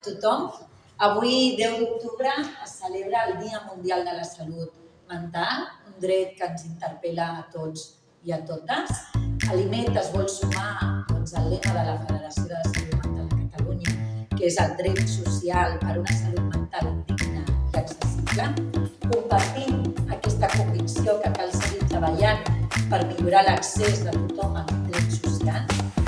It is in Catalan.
Tothom. Avui, 10 d'octubre, es celebra el Dia Mundial de la Salut Mental, un dret que ens interpel·la a tots i a totes. L'IMET es vol sumar al lema de la Federació de la Salut Mental de Catalunya, que és el dret social per una salut mental digna i accessible. Compartim aquesta convicció que cal seguir treballant per millorar l'accés de tothom als drets socials.